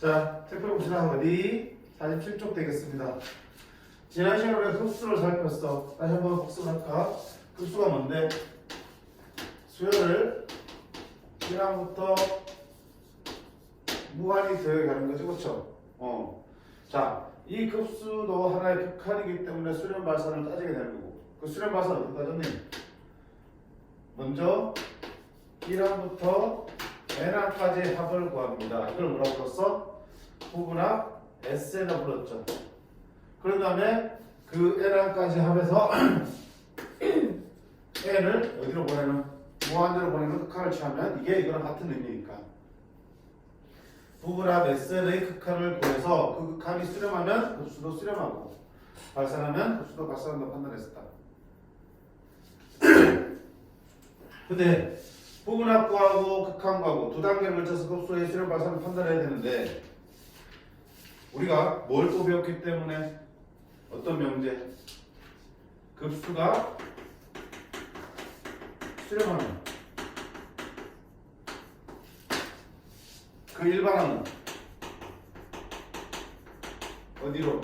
자, 택배로 지나간 어디? 47쪽 되겠습니다. 지난 시간에 우리가 급수를 살폈어. 다시 한번 복습할까? 급수가 뭔데? 수열을 1항부터 무한히 더해가는 거지, 그렇죠? 자, 이 급수도 하나의 극한이기 때문에 수렴 발산을 따지게 되는 거고, 그 수렴 발산을 어떻게 따졌니? 먼저 1항부터 n항까지 합을 구합니다. 이걸 뭐라고 불렀어? 부분합 S에다 불렀죠. 그런 다음에 그 n항까지 합에서 n을 어디로 보내는? 무한대로 보내는 극한을 취하면 이게 이거랑 같은 의미니까 부분합 Sn의 극한을 구해서 그 극한이 수렴하면 급수도 수렴하고 발산하면 급수도 발산한다고 판단했었다. 근데 부분합 구하고 극한 구하고 두 단계를 걸쳐서 급수의 수렴 발산을 판단해야 되는데 우리가 뭘 또 배웠기 때문에 어떤 명제? 급수가 수렴하면 그 일반항은 어디로?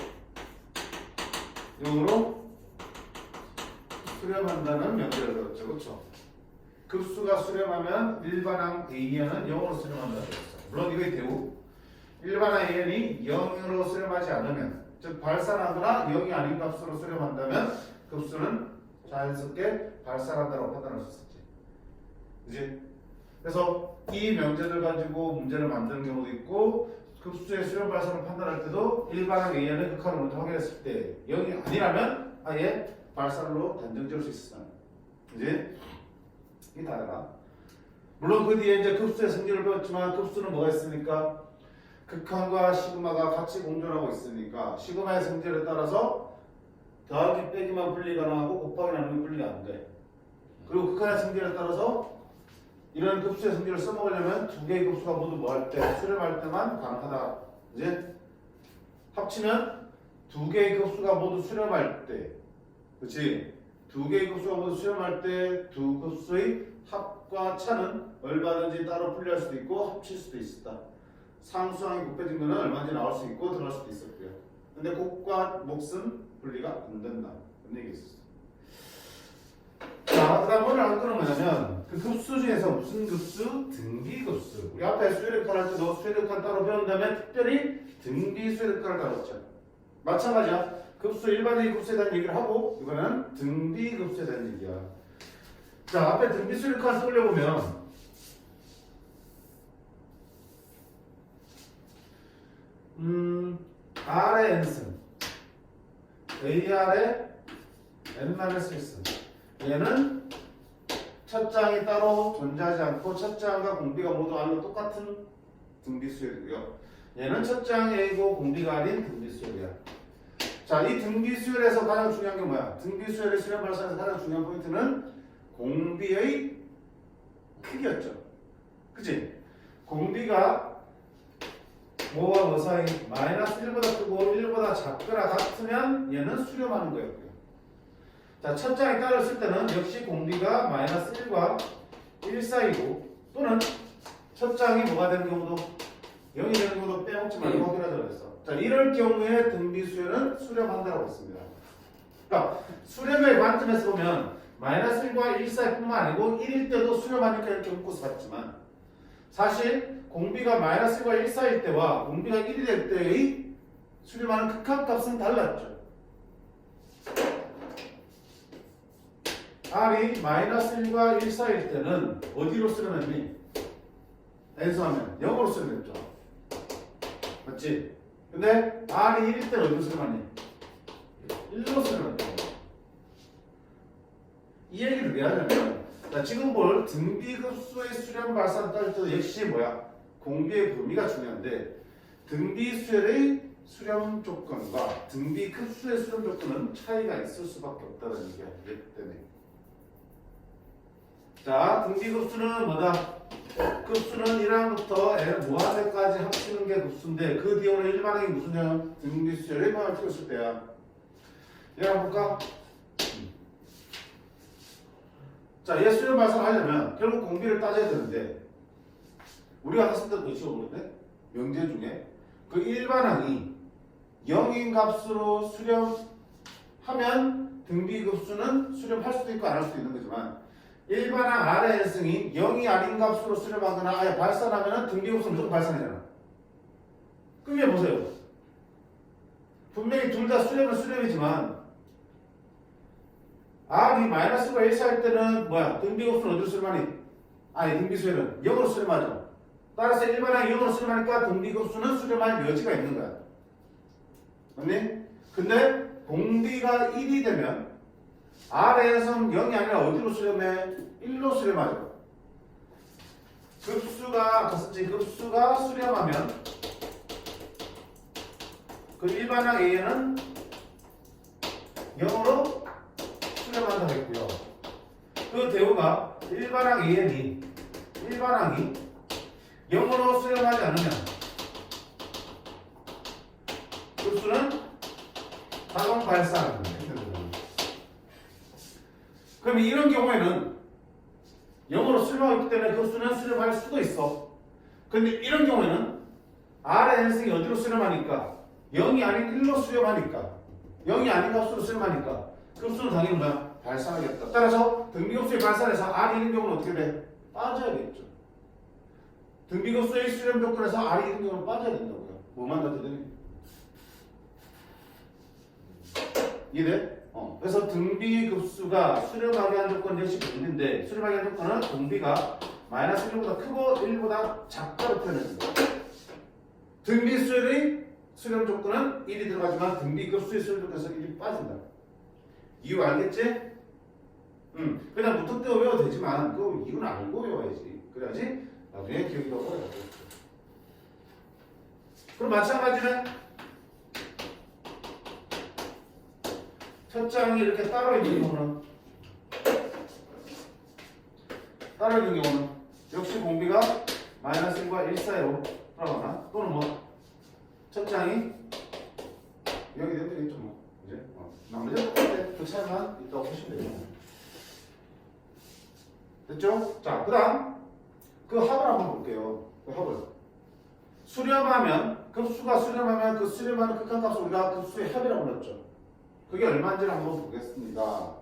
0으로 수렴한다는 명제를 배웠죠. 그렇죠? 급수가 수렴하면 일반항 AN은 0으로 수렴한다고 했어. 물론 이거의 대우 일반항 AN이 0으로 수렴하지 않으면 즉 발산하거나 0이 아닌 값으로 수렴한다면 급수는 자연스럽게 발산한다고 판단할 수 있었지. 그지? 그래서 이 명제들 가지고 문제를 만드는 경우도 있고 급수의 수렴 발산을 판단할 때도 일반항 AN의 극한을 먼저 확인했을 때 0이 아니라면 아예 발산으로 단정 지을 수 있었어. 그지? 이게 다르다. 물론 그 뒤에 이제 급수의 성질을 배웠지만 급수는 뭐가 있습니까? 극한과 시그마가 같이 공존하고 있으니까 시그마의 성질에 따라서 더하기 빼기만 분리가 나하고 곱하기 나누기 분리가 안 돼. 그리고 극한의 성질에 따라서 이런 급수의 성질을 써먹으려면 두 개의 급수가 모두 뭐 할 때? 수렴할 때만 가능하다. 이제 합치면 두 개의 급수가 모두 수렴할 때, 그렇지? 두 개의 급수가 모두 수렴할 때 두 급수의 합과 차는 얼마든지 따로 분리할 수도 있고 합칠 수도 있었다. 상수항이 곱해진 거는 얼마든지 나올 수 있고 들어갈 수도 있었고요. 근데 곱과 몫은 분리가 안 된다. 그런 얘기 있었어. 자, 그 다음 오늘 할 거는 뭐냐면 그 급수 중에서 무슨 급수? 등비급수. 우리 앞에 수열극한 할 때도 수열극한 따로 배운 다음에 특별히 등비 수열극한을 다뤘죠. 마찬가지야. 급수 일반적인 급수에 대한 얘기를 하고 이거는 등비급수에 대한 얘기야. 자, 앞에 등비 수열극한 써보려보면 R의 n승 AR의 n-1승 얘는 첫 장이 따로 존재하지 않고 첫 장과 공비가 모두 아닌 똑같은 등비수열이고요. 얘는 첫 장이 A고 공비가 아닌 등비수열이야. 자, 이 등비수열에서 가장 중요한 게 뭐야? 등비수열의 수렴 발산에서 가장 중요한 포인트는 공비의 크기였죠. 그치? 공비가 뭐와 뭐 사이? 마이너스 1보다 크고 1보다 작거나 같으면 얘는 수렴하는 거였고요. 자, 첫 장에 따랐을 때는 역시 공비가 마이너스 1과 1 사이고 또는 첫 장이 뭐가 되는 경우도 0이 되는 경우도 빼먹지 말고 확인하자고 했어. 자, 이럴 경우에 등비수열은 수렴한다고 했습니다. 그러니까 수렴의 관점에서 보면 마이너스 1과 1 사이뿐만 아니고 1일 때도 수렴하니까 이렇게 묶어서 봤지만 사실 공비가 마이너스 1과 1 사이일 때와 공비가 1이 될 때의 수렴하는 극한값은 달랐죠. R이 마이너스 1과 1 사이일 때는 어디로 수렴했니? n수하면 0으로 수렴했죠. 맞지? 근데 R이 1일 때는 어디로 수렴하니? 1로 수렴했죠. 이 얘기를 왜 하냐면 자, 지금 볼 등비급수의 수렴 발산 따질 때도 역시 뭐야? 공비의 범위가 중요한데 등비수열의 수렴 조건과 등비급수의 수렴 조건은 차이가 있을 수밖에 없다는 얘기야. 이기 때문에 자, 등비급수는 뭐다? 급수는 1항부터 n 무한대까지 합치는 게 급수인데 그 뒤에 오는 일반항이 무슨요? 등비수열의 방을 찍었을 때야. 얘 한번 볼까? 자, 얘 수렴 발산하려면 결국 공비를 따져야 되는데 우리가 했을 때도 그렇죠. 그런데 명제 중에 그 일반항이 0인 값으로 수렴하면 등비급수는 수렴할 수도 있고 안 할 수도 있는 거지만 일반항 R의 N승이 0이 아닌 값으로 수렴하거나 아예 발산하면 등비급수는 무조건 발산이잖아. 그게 보세요. 분명히 둘 다 수렴은 수렴이지만 R이 마이너스가 1 할 때는 뭐야? 등비급수는 어디로 수렴하니? 아니 등비수열은 0으로 수렴하죠. 따라서 일반항 0으로 수렴하니까 등비급수는 수렴할 여지가 있는 거야. 맞니? 근데 공비가 1이 되면 R에서는 0이 아니라 어디로 수렴해? 1로 수렴하죠. 급수가 수렴하면 그 일반항 A는 0으로 수렴한다고 했고요. 그 대우가 일반항 AN이 일반항이 0으로 수렴하지 않으면 급수는 자동 발사하는 거예요. 그럼 이런 경우에는 0으로 수렴하기 때문에 급수는 수렴할 수도 있어. 근데 이런 경우에는 R의 N승이 어디로 수렴하니까 0이 아닌 1로 수렴하니까 0이 아닌 값으로 수렴하니까 급수는 당연히 뭐야? 발산하겠다. 따라서 등비급수의 발산에서 R이 있는 경우는 어떻게 돼? 빠져야겠죠. 등비급수의 수렴 조건에서 R이 있는 경우는 빠져야 된다고요. 뭐만 더 되더니 이해돼? 그래서 등비급수가 수렴하게 한 조건 역시 있는데 수렴하게 한 조건은 등비가 마이너스 1보다 크고 1보다 작다로 표현했습니다. 등비수열의 수렴 조건은 1이 들어가지만 등비급수의 수렴 조건에서 1이 빠진다. 이유 알겠지? 그냥 무턱대고 외워도 되지만 그 이유는 알고 외워야지. 그래야지 나중에 기억이 더 오래 가겠죠. 그럼 마찬가지는 첫 장이 이렇게 따로 있는 경우는 역시 공비가 마이너스 1과 1 사이로 들어가나 또는 뭐 첫 장이 여기 되겠죠 뭐 이제 나머지 그 차이만 있다고 보시면 돼요. 됐죠? 자, 그 다음 그 합을 한번 볼게요. 그 합을 수렴하면 급수가 수렴하면 그 수렴하는 극한값을 우리가 급수의 합이라고 불렀죠. 그게 얼마인지를 한번 보겠습니다.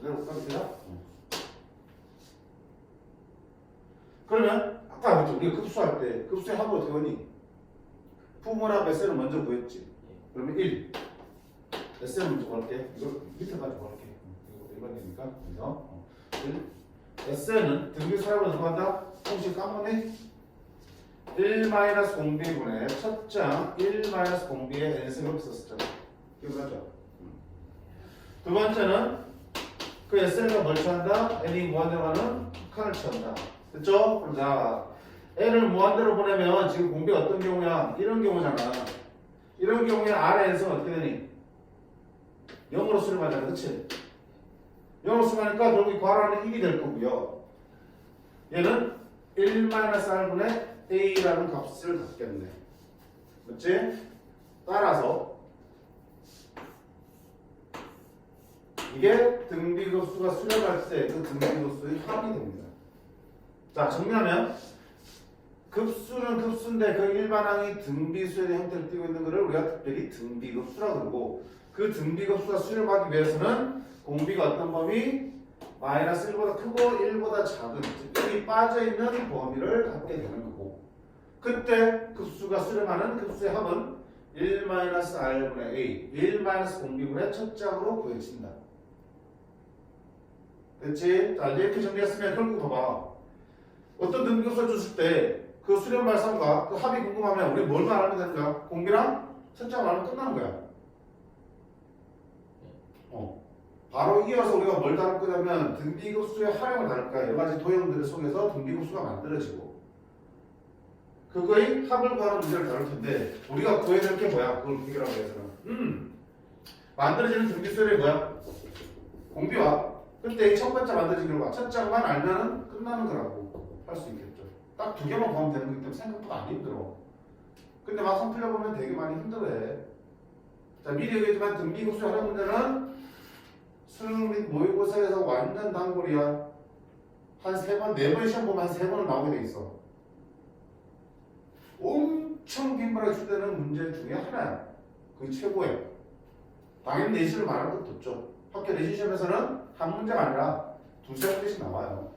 내려볼까 밑에다? 그러면 아까 그랬죠. 우리가 급수할 때 급수의 합을 어떻게 하니? 부모랑 SN을 먼저 구했지. 그러면 1 SN 먼저 구할게. 이거 밑에 가지고 구할게. 이거 일반이니까 그래서 1 SN은 등비수합으로 들어간다. 혹시 까먹네? 1-공비분의 첫장 1-공비의 n승 이렇게 썼었잖아. 기억나죠? 두 번째는 그 SN과 뭘 취한다? n이 무한대로 가는 칸을 취한다. 됐죠? 그럼 자, n을 무한대로 보내면 지금 공비가 어떤 경우야? 이런 경우잖아. 이런 경우에 R의 n승은 어떻게 되니? 0으로 수렴하잖아. 그치? 0으로 수렴하니까 결국 괄호는 1이 될 거고요. 얘는 1-R분의 A라는 값을 갖겠네. 맞지? 따라서 이게 등비급수가 수렴할 때 그 등비급수의 합이 됩니다. 자, 정리하면 급수는 급수인데 그 일반항이 등비수의 형태를 띠고 있는 것을 우리가 특별히 등비급수라고 그러고 그 등비급수가 수렴하기 위해서는 공비가 어떤 범위? 마이너스 1보다 크고 1보다 작은 즉 1이 빠져있는 범위를 갖게 되는 거고 그때 급수가 수렴하는 급수의 합은 1-R분의 A 1-공비분의 첫 장으로 구해진다. 됐지? 자, 이렇게 정리했으면 결국 봐봐. 어떤 등비급수를 줬을 때 그 수렴 발산과 그 합이 궁금하면 우리 뭘만 알면 되는 거야? 공비랑 첫 장을 알면 끝나는 거야. 바로 이어서 우리가 뭘 다룰 거냐면 등비급수의 활용을 다룰 거야. 여러 가지 도형들을 속에서 등비급수가 만들어지고 그거의 합을 구하는 문제를 다룰 텐데 우리가 구해야 될 게 뭐야? 그걸 해결하기 위해서는 만들어지는 등비수열이 뭐야? 공비와 그때 첫 번째 만들어진 결과 첫 장만 알면 끝나는 거라고 할 수 있겠죠. 딱 두 개만 보면 되는 거기 때문에 생각보다 안 힘들어. 근데 막상 풀려보면 되게 많이 힘들어해. 자, 미리 얘기했지만 등비급수 활용 문제는 수능 및 모의고사에서 완전 단골이야. 한 3번, 4번 시험 보면 한 3번은 나오게 돼 있어. 엄청 빈번하게 출제되는 문제 중에 하나야. 그게 최고예요. 당연히 내신을 말할 것도 없죠. 학교 내신 시험에서는 한 문제가 아니라 두세 문제씩 나와요.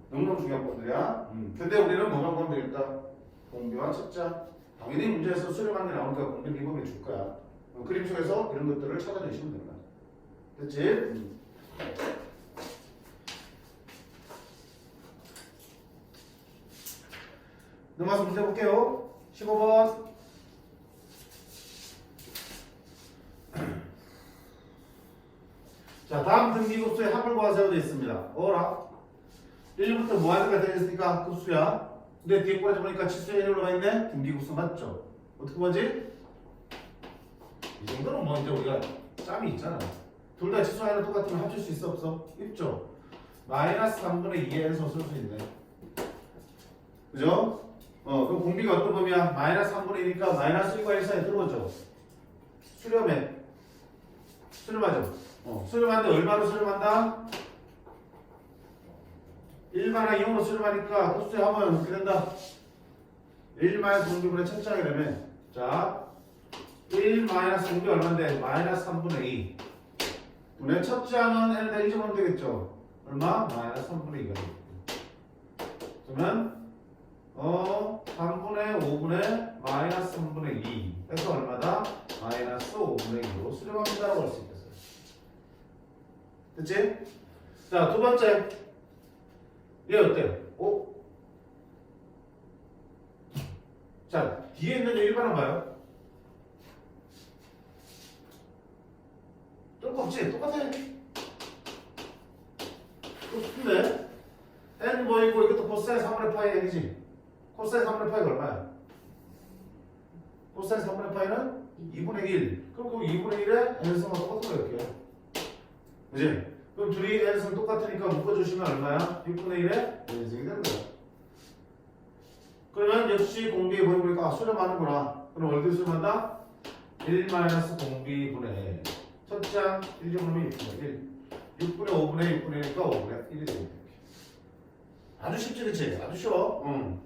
너무너무 중요한 것들이야. 근데 우리는 뭐만 보면 되겠다. 공비와 첫자. 당연히 문제에서 수렴한 게 나오니까 공비 기본이 줄 거야. 그림 속에서 이런 것들을 찾아내시면 됩니다. 됐지? 넘어가서 문제 볼게요. 15번. 자, 다음 등비급수의 합을 구하세요 되어 있습니다. 어라? 1부터 뭐 하는 가 되어 있으니까 급수야. 근데 뒤에 꼬라지 보니까 치수에 1로가 있네? 등비급수 맞죠? 어떻게 보지? 이 정도는 뭐 이제 우리가 짬이 있잖아. 둘 다 치수 하나 똑같으면 합칠 수 있어 없어? 있죠? 마이너스 3분의 2에서 쓸 수 있네. 그죠? 그럼 공비가 어떤 범위야? 마이너스 3분의 2니까 마이너스 1과 1 사이에 들어오죠. 수렴해. 수렴하죠. 수렴하는데 얼마로 수렴한다? 1만화 2으로 수렴하니까 흡수에 하면 어떻게 된다? 1 마이너스 공비분의 첫장이 되면 자 1 마이너스 공비 얼마인데? 마이너스 3분의 2 분의 첫장은 n에다 1 집어넣으면 되겠죠? 얼마? 마이너스 3분의 2가 되겠죠. 그러면 3분의 5분의 마이너스 3분의 2 해서 얼마다? 마이너스 5분의 2로 수렴합니다라고 할 수 있겠어요. 됐지? 자, 두 번째 얘 어때요? 자, 뒤에 있는 일반은 봐요. 똑같지? 똑같아. 똑같은데 n 뭐이고 이것도 코사인 3분의 파이 n이지? 코사인 3분의 파이가 얼마야? 코사인 3분의 파이는 2분의 1. 그럼 그 2분의 1에 n승과 똑같은 거 이렇게. 그지? 그럼 둘이 n승 똑같으니까 묶어주시면 얼마야? 6분의 1에 n승이 되는 거야. 그러면 역시 공비 보니까 수렴하는구나. 그럼 어디 수렴한다? 1 마이너스 공비분의 첫장 1 정도면 6분의 1. 6분의 5분의 6분의 1이니까 5분의 1이 되겠다. 아주 쉽지, 그치? 아주 쉬워.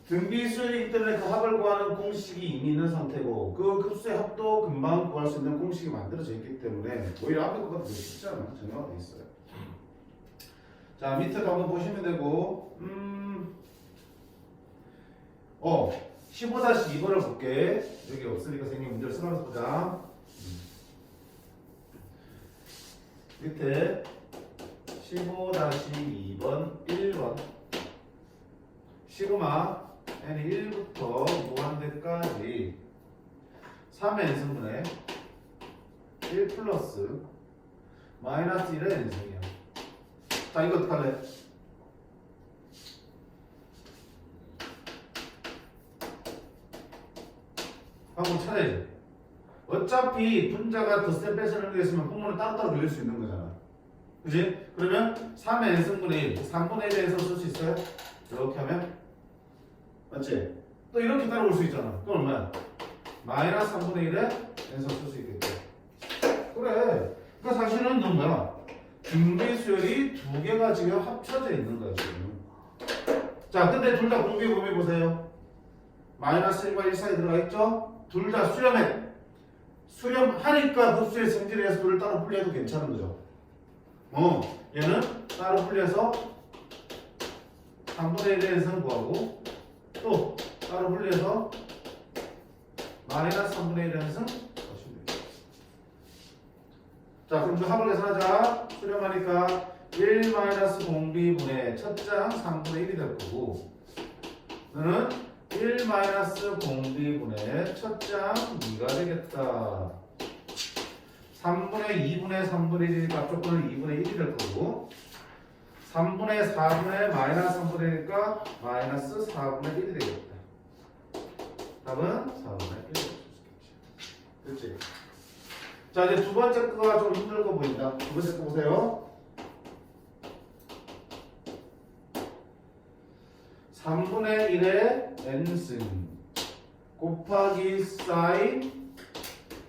등비수열이 있다면 그 합을 구하는 공식이 이미 있는 상태고 그 급수의 합도 금방 구할 수 있는 공식이 만들어져 있기 때문에 오히려 앞에 것보다 더 쉽지 않아. 정리가 돼 있어요. 자, 밑에도 한번 보시면 되고 15-2번을 볼게. 여기 없으니까 선생님 문제를 써놔서 보자. 밑에 15-2번 1번 시그마 n이 1부터 무한대까지 3의 n승분의 1 플러스 마이너스 1의 n승이야. 자, 이거 어떡할래? 방법 찾아야지. 어차피 분자가 덧셈 뺏어내는 게 있으면 분모는 따로따로 그릴 수 있는 거잖아. 그지? 그러면 3의 n승분의 1, 3분의 1에서 쓸 수 있어요? 이렇게 하면? 맞지? 또 이렇게 따라올 수 있잖아. 그럼 얼마야? 마이너스 3분의 1에 n에서 쓸 수 있겠지. 그래. 그러니까 사실은 넌 뭐야? 등비수열이 두 개가 지금 합쳐져 있는 거야, 지금. 자, 근데 둘 다 공비 범위 보세요. 마이너스 1과 1 사이에 들어가 있죠? 둘 다 수렴해. 수렴하니까 급수의 성질에 해서 둘을 따로 분리해도 괜찮은 거죠. 얘는 따로 분리해서 3분의 1의 n승 구하고 또 따로 분리해서 마이너스 3분의 1의 n승 구하시면 돼요. 자, 그럼 그 합을 계산하자. 수렴하니까 1 마이너스 공비분의 첫장 3분의 1이 될 거고 너는 1 마이너스 공비분의 첫장 2가 되겠다. 3분의 2분의 3분의 1이니까 앞쪽분은 2분의 1이 될 거고 3분의 4분의 마이너스 3분의 1이니까 마이너스 4분의 1이 되겠다. 답은 4분의 1이 될 수 있겠지. 그렇지? 자, 이제 두 번째 거가 좀 힘들 거 보인다. 두 번째 거 보세요. 3분의 1의 n승 곱하기 사인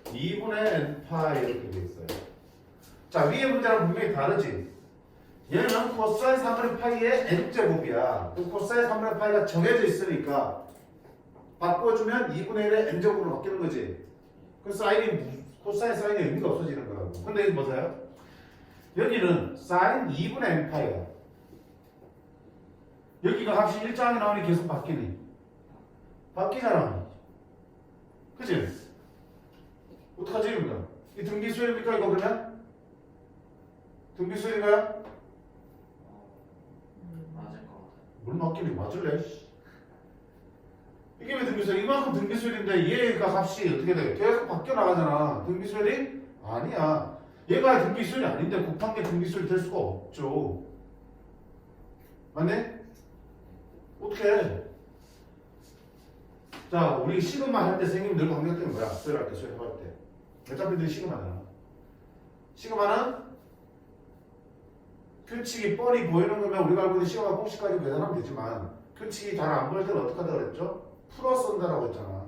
2분의 n파이 이렇게 돼 있어요. 자, 위에 문제랑 분명히 다르지? 얘는 코사인 3분의 파이의 n제곱이야. 그 코사인 3분의 파이가 정해져 있으니까 바꿔주면 2분의 1의 n제곱으로 바뀌는 거지. 그 사인이 코사인 사인의 의미가 없어지는 거라고. 근데 여기 보세요. 여기는 사인 2분의 n 파이야. 여기가 값이 일정하게 나오니 계속 바뀌니? 바뀌잖아. 그치? 어떡하지 이거? 이 등비수열입니까 이거 그러면? 등비수열인가요? 맞을 것 같아요. 뭘 맞길래 맞을래? 이게 왜 등비수열? 이만큼 등비수열인데 얘가 값이 어떻게 돼? 계속 바뀌어 나가잖아. 등비수열이? 아니야. 얘가 등비수열이 아닌데 곱한 게 등비수열이 될 수가 없죠. 맞네? 어떻게 해? 자, 우리 시그마 할 때 선생님 늘 강조했던 게 뭐야? 수열할 때, 수열할 때. 어차피 늘 시그마잖아. 시그마는 규칙이 뻔히 보이는 거면 우리가 알고 있는 시그마 공식 가지고 계산하면 되지만 규칙이 잘 안 보일 때는 어떻게 하다 그랬죠? 풀어 쓴다라고 했잖아.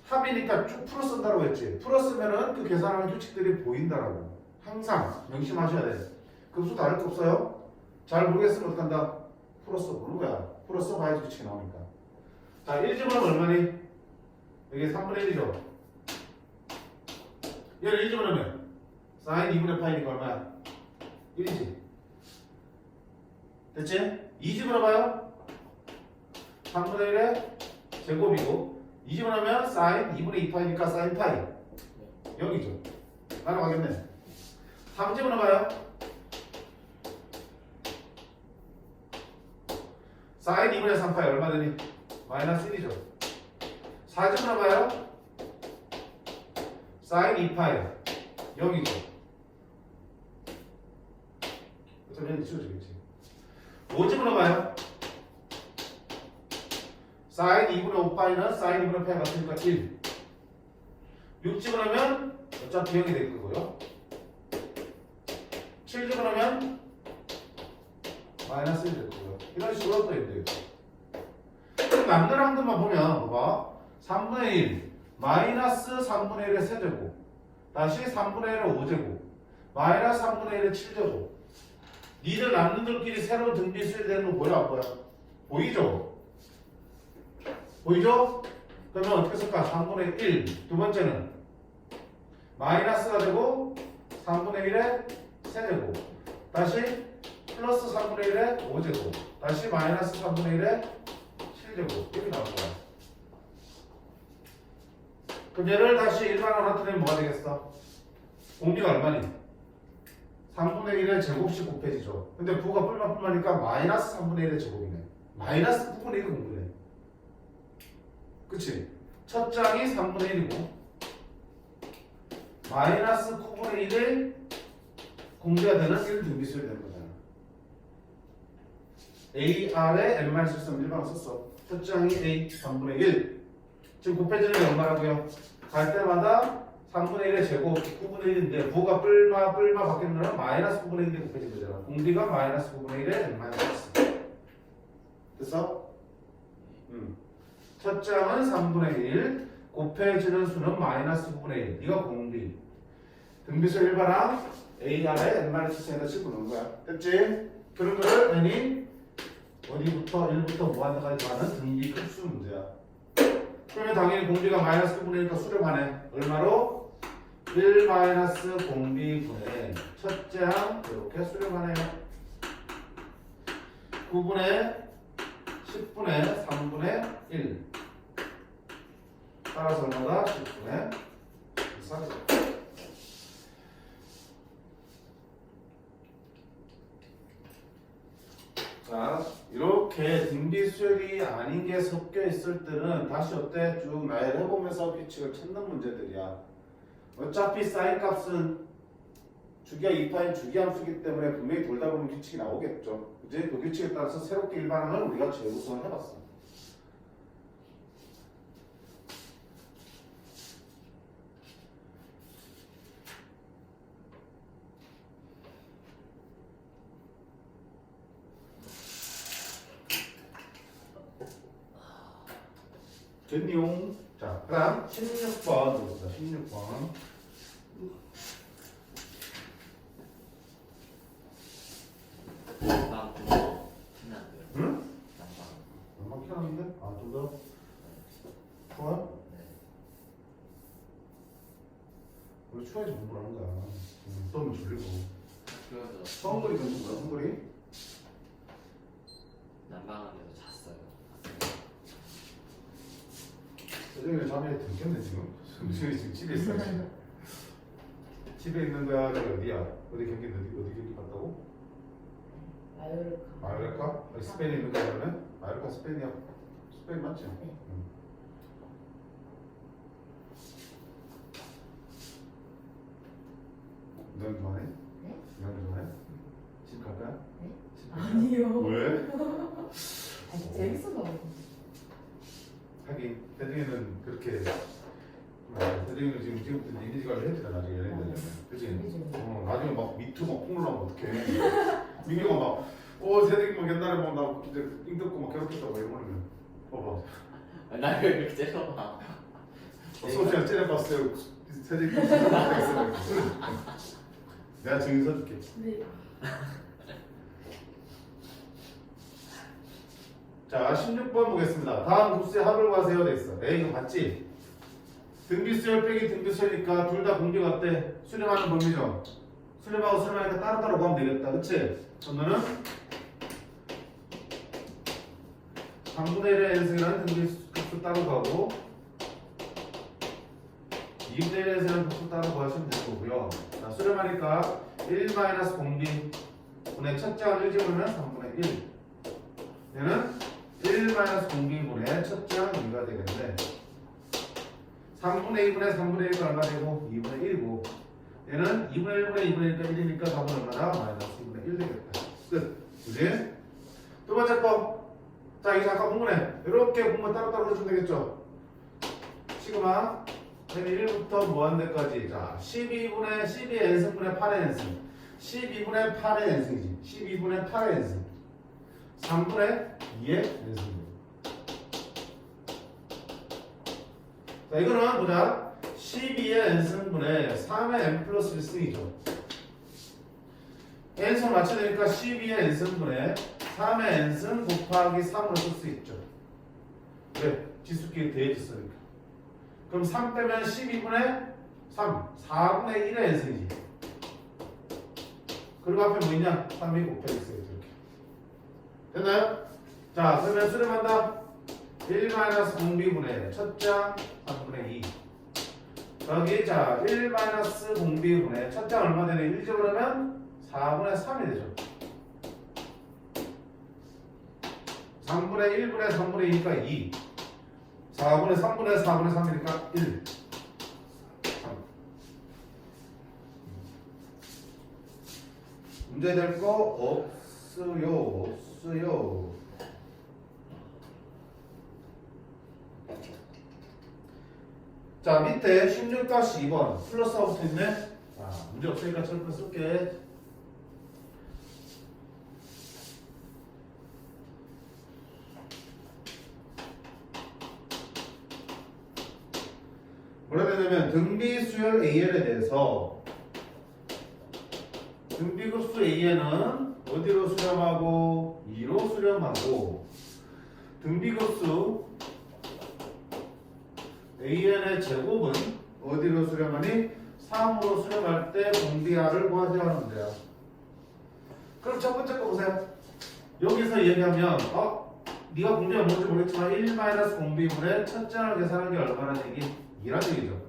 합이니까 쭉 풀어 쓴다라고 했지. 풀어 쓰면은 그 계산하는 규칙들이 보인다라고. 항상 명심하셔야 돼. 급수 다를 거 없어요? 잘 모르겠으면 어떡한다? 풀어 써보는 거야. 풀어 써봐야지 규칙이 나오니까. 자, 1집어넣으면 얼마니? 여기 3분의 1이죠. 얘를 1집어넣으면 사인 2분의 파이니까 얼마야? 1이지. 됐지? 2집어넣어봐요. 3분의 1의 제곱이고 2집어넣으면 사인 2분의 2파이니까 사인 파이 0이죠. 날아가겠네. 3집어넣어봐요. 사인 2분의 3파이 얼마 되니? 마이너스 1이죠. 4집어넣어봐요. 사인 2파이 0이죠. 그러면 지워지겠지. 5집어넣어봐요. 사인 2분의 5파이는 사인 2분의 파이 같으니까 1. 6집어넣으면 어차피 0이 될 거고요. 7집어넣으면 마이너스 1이 될 거고요. 이런 식으로 또 있대요. 그럼 남는 항들만 보면 봐봐. 3분의 1 마이너스 3분의 1의 세제곱 다시 3분의 1의 5제곱 마이너스 3분의 1의 7제곱. 니들 남는들끼리 새로운 등비수열이 되는 거 보여 안 보여? 보이죠? 보이죠? 그러면 어떻게 쓸까? 3분의 1 두 번째는 마이너스가 되고 3분의 1의 세제곱 다시 플러스 3분의 1의 5제곱 다시 마이너스 3분의 1의 7제곱 이렇게 나올 거야. 그럼 얘를 다시 일반으로 나타내면 뭐가 되겠어? 공비가 얼마니? 3분의 1의 제곱씩 곱해지죠. 근데 부가 뿔만뿔만이니까 마이너스 3분의 1의 제곱이네. 마이너스 9분의 1의 공비네. 그치? 첫 장이 3분의 1이고 마이너스 9분의 1의 공비가 되는 1등비수열이 되는 거잖아. AR에 N-1 일반으로 썼어. 첫 장이 A 3분의 1 지금 곱해지는 게 얼마라고요? 갈 때마다 3분의 1의 제곱 9분의 1인데 부가 뿔마 바뀌는 거는 마이너스 9분의 1인데 곱해진 거잖아. 공비가 마이너스 9분의 1의 N-1 됐어? 첫 장은 3분의 1 곱해지는 수는 마이너스 9분의 1 이거 공비 등비수 일반항 AR에 N-1에다 집어넣은 거야. 됐지? 그런 거를 N이 어디부터 1부터 무한대까지 가는 등비 급수 문제야. 그러면 당연히 공비가 마이너스 9분의 1이니까 수렴하네. 얼마로? 1 마이너스 공비분의 첫째 항 이렇게 수렴하네요. 9분의 10분의 3분의 1 따라서 얼마다? 10분의 4죠. 자, 이렇게 등비수열이 아닌 게 섞여 있을 때는 다시 어때? 쭉 나열해보면서 규칙을 찾는 문제들이야. 어차피 사인 값은 주기와 2파인 주기함수기 때문에 분명히 돌다 보면 규칙이 나오겠죠. 이제 그 규칙에 따라서 새롭게 일반항을 우리가 재구성을 해봤어. 됐니용? 자, 그 다음 16번 들어보자. 16번 난방 좀 신나고요. 응? 난방. 얼마 켜놨는데? 아, 좀 더? 좋아? 네. 원래 추워야지 공부를 하는 거야. 또면 졸리고. 학교에서 성거리 던진 거야, 성거리? 난방하면서 잤어요. 세정이는 잠에 들켰네, 지금. 승준이 지금 집에 있어. 집에 있는 거야, 저기 어디야? 어디 경기, 어디 경기 갔다고? 마요르카? 스페인에 있는 거야, 그러면? 마요르카 스페인이야. 스페인 맞지? 네. 응. 넌 좋아해? 네? 넌 좋아해? 집 갈 거야? 네? 집 갈 거야? 아니요. 왜? 아니, 재밌어서. 하긴 대중이는 그렇게 대중이는 지금부터 이미지가 해야 되잖아 나중에 연예인 되려면 그치? 나중에 막 미투 막 폭로하면 어떡해 민규가 막 세대기 막 옛날에 막나 이제 띵뜯고 막 괴롭혔다고 이러면 봐봐 날 왜 그렇게 째려봐? 소시랑 째려봤어요 세대기 내가 증인 써줄게 네. 자 16번 보겠습니다 다음 급수의 합을 구하세요 돼 있어 에이 이거 봤지? 등비수열 빼기 등비수열이니까 둘 다 공비가 어때? 수렴하는 범위죠 수렴하고 수렴하니까 따로따로 구하면 되겠다 그치? 그러면은 3분의 1의 n승이라는 등비급수 따로 구하고 2분의 1의 n승이라는 급수 따로 구하시면 될 거고요 자 수렴하니까 1 마이너스 공비 분의 첫째 항 1 집으면 3분의 1 얘는 1 마이너스 공비분의 첫째 항 2가 되겠는데 3분의 2분의 3분의 1가 얼마 되고 2분의 1이고 얘는 2분의 1분의 2분의 1가 1이니까 답은 얼마다? 마이너스 2분의 1 되겠다 끝 그지? 두 번째 거 자 이제 아까 공부네 이렇게 공부 따로따로 해주면 되겠죠 시그마 n1부터 무한대까지 자 12분의 12의 n승분의 8의 n승 12분의 8의 n승이지 12분의 8의 n승 3분의 2의 n승 자 이거는 보자 12의 n승분의 3의 n 플러스 1승이죠 n승을 맞춰야 되니까 12의 n승분의 3의 n승 곱하기 3으로 쓸 수 있죠 왜? 지수끼리 대해졌으니까 그럼 3 빼면 12분의 3 4분의 1의 n승이지 그리고 앞에 뭐 있냐? 3이 곱하기 있어요 이렇게 됐나요? 자 그러면 수렴한다 1 마이너스 공비분의 첫장 3분의 2 여기 자 1 마이너스 공비분의 첫장 얼마 되네 1 집어넣으면 4분의 3이 되죠 3분의 1분의 3분의 2니까 2 4분의 3분의 4분의 3이니까 1 3. 문제 될 거 없어요 자 밑에 16-2번 플러스하고 붙어있네 자 문제 없으니까 철분 쓸게 뭐라 해야 되냐면 등비수열 AL에 대해서 등비급수 AN은 어디로 수렴하고 2로 수렴하고 등비급수 AN의 제곱은 어디로 수렴하니? 3으로 수렴할 때 공비R을 구하셔야 하는데요. 그럼 첫 번째 거 보세요. 여기서 얘기하면 네가 공비가 뭔지 모르겠지만 1 마이너스 공비분의 첫째 항을 계산하는 게 얼마나 되기? 2라는 얘기죠.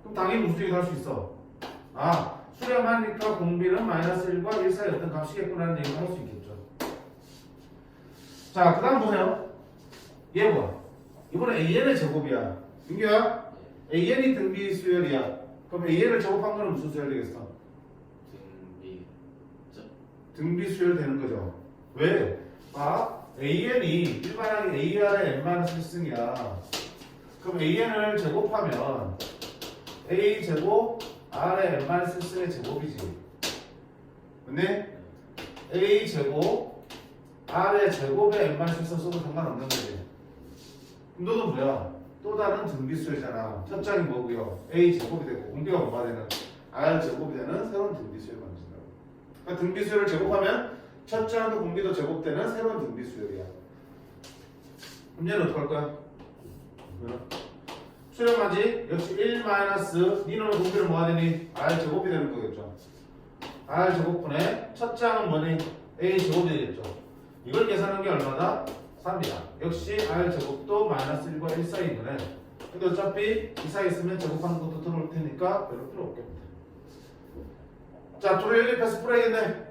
그럼 당연히 무슨 얘기를 할 수 있어? 수렴하니까 공비는 마이너스 1과 1 사이 어떤 값이겠구나는 얘기를 할 수 있겠죠. 자, 그 다음 보세요. 얘 뭐야? 이번에 AN의 제곱이야. 민규야? AN이 등비 수열이야. 그럼 AN을 제곱한 거는 무슨 수열 되겠어? 등비 수열 되는 거죠. 왜? AN이 일반항이 AR의 n-1승이야. 그럼 AN을 제곱하면 A 제곱 R의 n-1승의 제곱이지. 근데 A 제곱 R의 제곱에 n-1승 써도 상관없는 거지. 그럼 너도 뭐야? 또 다른 등비수열이잖아. 첫 장이 뭐고요? A 제곱이 되고 공비가 뭐가 되는? R 제곱이 되는 새로운 등비수열을 만든다고. 그러니까 등비수열을 제곱하면 첫째 항도 공비도 제곱되는 새로운 등비 수열이야. 그럼 얘는 어떡할 거야? 수렴하지? 역시 1 마이너스 니놈의 공비는 뭐가 되니? R 제곱이 되는 거겠죠. R 제곱분의 첫째 항은 뭐니? A 제곱이 되겠죠. 이걸 계산한 게 얼마다? 3이다. 역시 R 제곱도 마이너스 1과 1 사이인 거네. 근데 어차피 이 사이 있으면 제곱하는 것도 들어올 테니까 별로 필요 없겠다. 자, 둘을 연립해서 풀어야겠네.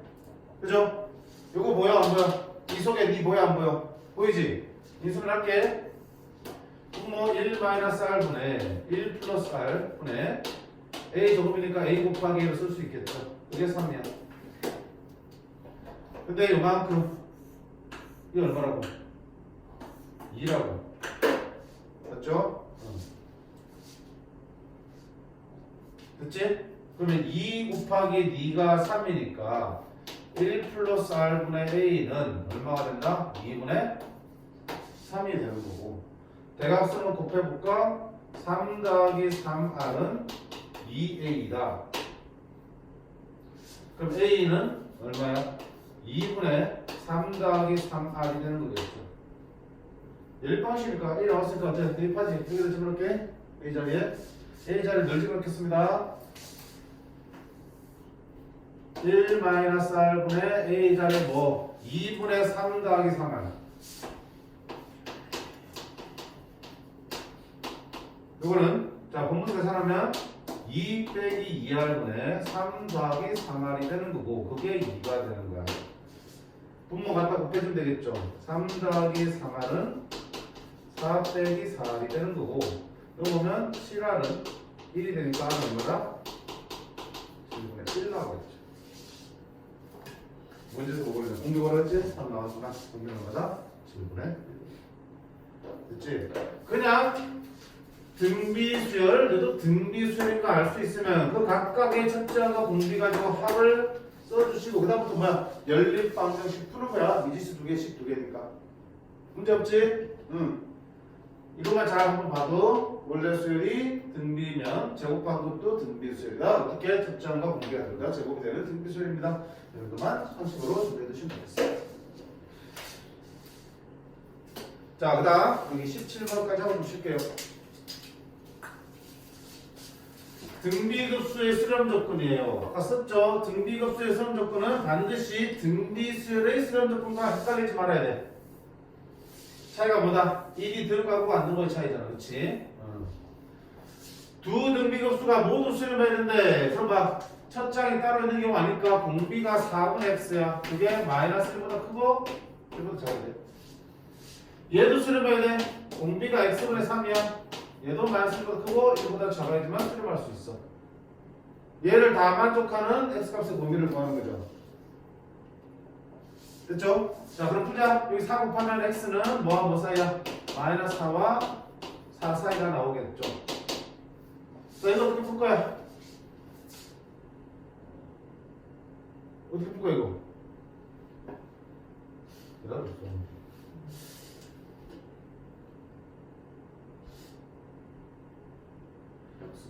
그죠? 요거 보여 안 보여? 이 속에 니 보여 안 보여? 보이지? 인수를 할게. 분모 1 마이너스 R분의 1 플러스 R분의 A 제곱이니까 A 곱하기 1을 쓸 수 있겠죠. 그게 3이야. 근데 요만큼 이게 얼마라고? 2라고. 맞죠? 됐지? 그러면 2 곱하기 D가 3이니까 1 플러스 R분의 A는 얼마가 된다? 2분의 3이 되는 거고 대각선을 곱해볼까? 3 더하기 3R은 2A다. 그럼 A는 얼마야? 2분의 3 더하기 3R이 되는 거겠죠. 열방식이니까 A 나왔으니까 어때? 대입하지? 여기다 집어넣을게. A 자리에 A 자리에 늘 집어넣겠습니다. 1 마이너스 R분의 A 자리에 뭐? 2분의 3 더하기 3R. 요거는 자 본문 계산하면 2 빼기 2R분의 3 더하기 3R이 되는 거고 그게 2가 되는 거야. 분모 갖다 곱해주면 되겠죠. 3 더하기 3R은 4 빼기 4R이 되는 거고 이거 보면 7R은 1이 되니까 R은 얼마다? 7분의 1 나오겠죠. 문제에서 뭐 걸려? 공개 걸었지? 3 나왔구나. 공개 얼마다? 7분의 1. 됐지? 그냥 등비수열, 너도 등비수열인 거 알 수 있으면 그 각각의 첫째와 공비 가지고 합을 써주시고 그 다음부터 뭐야? 연립방정식 푸는 거야. 미지수 2개씩 2개니까 문제 없지? 응. 이것만 잘 한번 봐도 원래 수열이 등비면 제곱한 것도 등비수열이다. 어떻게 첫째와 공비가 들어가 제곱이 되는 등비수열입니다. 이 정도만 상식으로 준비해 두시면 되겠습니다. 자, 그 다음 여기 17번까지 한번 보실게요. 등비급수의 수렴 조건이에요. 아까 썼죠? 등비급수의 수렴 조건은 반드시 등비수열의 수렴 조건과 헷갈리지 말아야 돼. 차이가 뭐다? 1이 들어가고 안 들어가의 차이잖아. 그렇지? 두 등비급수가 모두 수렴해야 되는데 그럼 봐. 첫 장이 따로 있는 경우 아니까 공비가 4분의 x야. 그게 마이너스 1보다 크고 1보다 작아야 돼. 얘도 수렴해야 돼. 공비가 x분의 3이야. 얘도 마이너스 1보다 크고 1보다 작아야지만 수렴할 수 있어. 얘를 다 만족하는 x값의 공비를 구하는 거죠. 됐죠? 자, 그럼 풀자. 여기 4 곱하면 x는 뭐와 뭐 사이야? 마이너스 4와 4 사이가 나오겠죠. 자, 이거 어떻게 풀 거야? 어떻게 풀 거야, 이거? 기다려줘.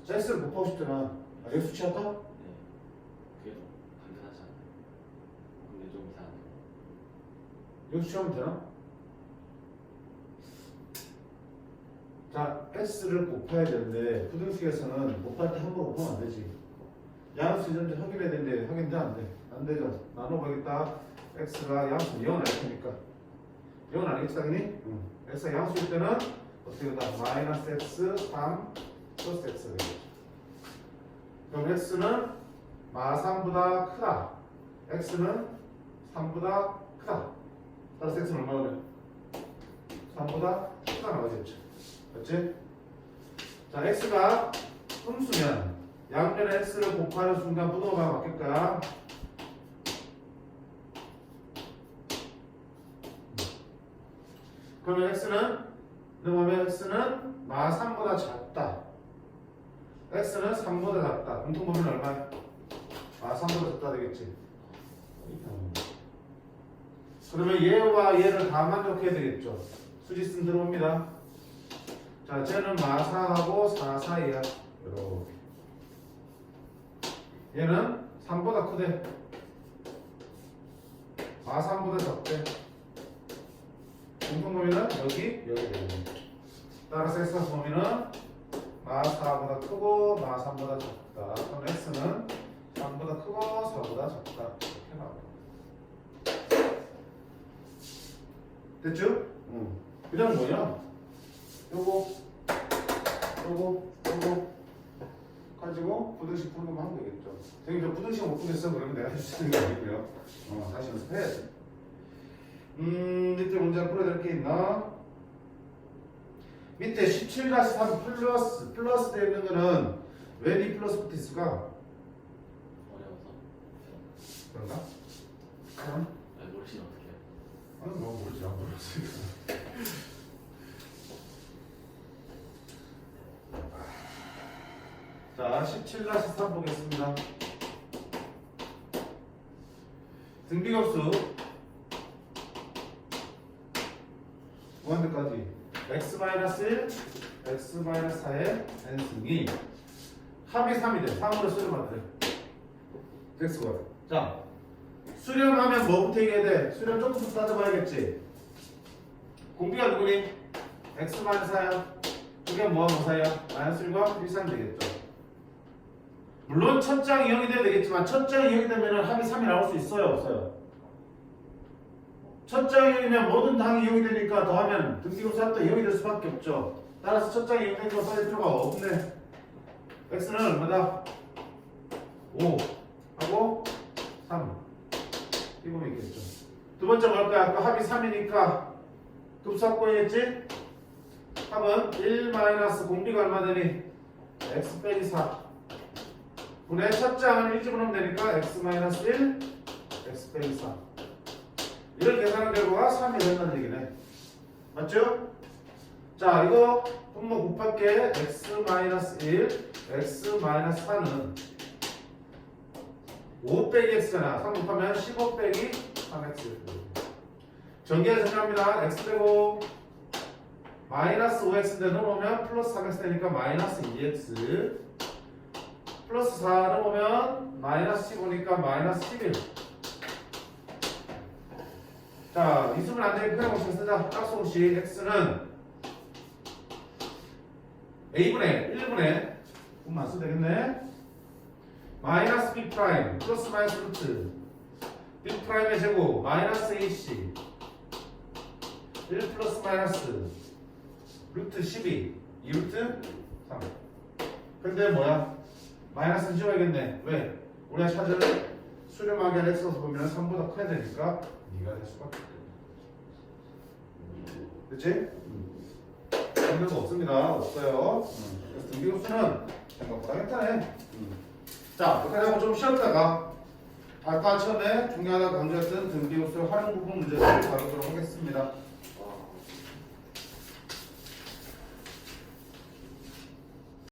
x를 곱하고 싶잖아. 아, x 취했다? 네. 그게 더 간단하지 않나요? 근데 좀 이상하네요. x 취하면 되나? 자, x를 곱해야 되는데 부등식에서는 곱할 때 한 번 곱하면 안 되지. 양수 이전제 확인해야 되는데 확인돼 안 돼? 안 되죠. 나눠보겠다. x가 양수 0은 아닐 테니까 0은 아니겠지 당연히? 응. x가 양수일 때는 어떻게 된다? 마이너스 x 3 플러스 x가 되겠죠. 그럼 x는 마3보다 크다. x는 3보다 크다. 따라서 x는 얼마나 돼? 3보다 크다 나오겠죠. 맞지? 자, x가 음수면 양면에 x를 곱하는 순간 부동호가 바뀔 거야. 그러면 x는 넘어가면 x는 마3보다 작다. x는 3보다 작다. 공통범위는 얼마야? 마3보다 작다 되겠지. 그러면 얘와 얘를 다 만족해야 되겠죠. 수지승 들어옵니다. 자, 쟤는 마4하고 4 사이야. 이렇게. 얘는 3보다 크대. 마3보다 적대. 공통범위는 여기 되는 따라서 x값 범위는 마4보다 크고 마3보다 적다. 그럼 x는 3보다 크고 4보다 적다. 이렇게 나와요. 됐죠? 응. 그 다음 뭐냐? 요거 가지고 부등식 푸는 것만 하면 되겠죠. 선생님 저 부등식 못 푸겠어. 그러면 내가 해줄 수 있는 게 아니고요. 다시 연습해야지. 밑에 문제 풀어야 될 게 있나? 밑에 17-3 플러스 되어 있는 거는 왜 이 플러스 붙어 있을까? 어려워서. 그런가? 그럼? 네, 모르시면 어떡해요? 아니 뭐 모르지 안 모르지. 자 17-3 보겠습니다. 등비급수 무한대까지 x-1, x-4의 n승이 합이 3이 돼. 3으로 수렴하면 돼. x가. 자, 수렴하면 뭐부터 얘기해야 돼? 수렴 조금부터 따져봐야겠지. 공비가 누구니? x-4야. 그게 뭐하고 사야? 마이너스 1과 1, 3 되겠죠. 물론 첫 장이 0이 돼야 되겠지만 첫 장이 0이 되면 합이 3이 나올 수 있어요? 없어요? 첫 장이 0이면 모든 당이 0이 되니까 더하면 등기급수 합도 0이 될 수밖에 없죠. 따라서 첫 장이 0이 되는 거 써줄 필요가 없네. x는 얼마다? 5 하고 3 이 보면 있겠죠. 두 번째 뭘까요? 아까 합이 3이니까 급수합고이겠지? 합은 1 마이너스 공비가 얼마 되니? x 빼기 4 분의 첫 장은 1 집어넣으면 되니까 x 마이너스 1 x 빼기 4 이걸 계산한 결과가 3이 된다는 얘기네. 맞죠? 자, 이거 분모 곱할게. x-1, x-4는 5 빼기 x잖아. 3 곱하면 15 빼기 3x. 전개가 정리합니다. x 되고 마이너스 5x인데 넣어보면 플러스 3x 되니까 마이너스 2x 플러스 4 넣어보면 마이너스 15니까 마이너스 11. 자, 이수분 안 되는 표현 공식 쓰자. 짝수공식 x는 a분의 1분의 분만 쓰면 되겠네. 마이너스 b 프라임 플러스 마이너스 루트 b 프라임의 제곱 마이너스 ac 1 플러스 마이너스 루트 12 2루트 3. 근데 뭐야? 마이너스는 지워야겠네. 왜? 우리가 찾을 수렴하게 한 x에서 보면 3보다 커야 되니까 네가 될 수밖에 없겠네. 그치? 없는 거 없습니다. 없어요. 그래서 등비급수는 생각보다 괜찮네. 자, 이렇게 하고 좀 쉬었다가 아까 처음에 중요하다 강조했던 등비급수 활용 부분 문제를 다루도록 하겠습니다.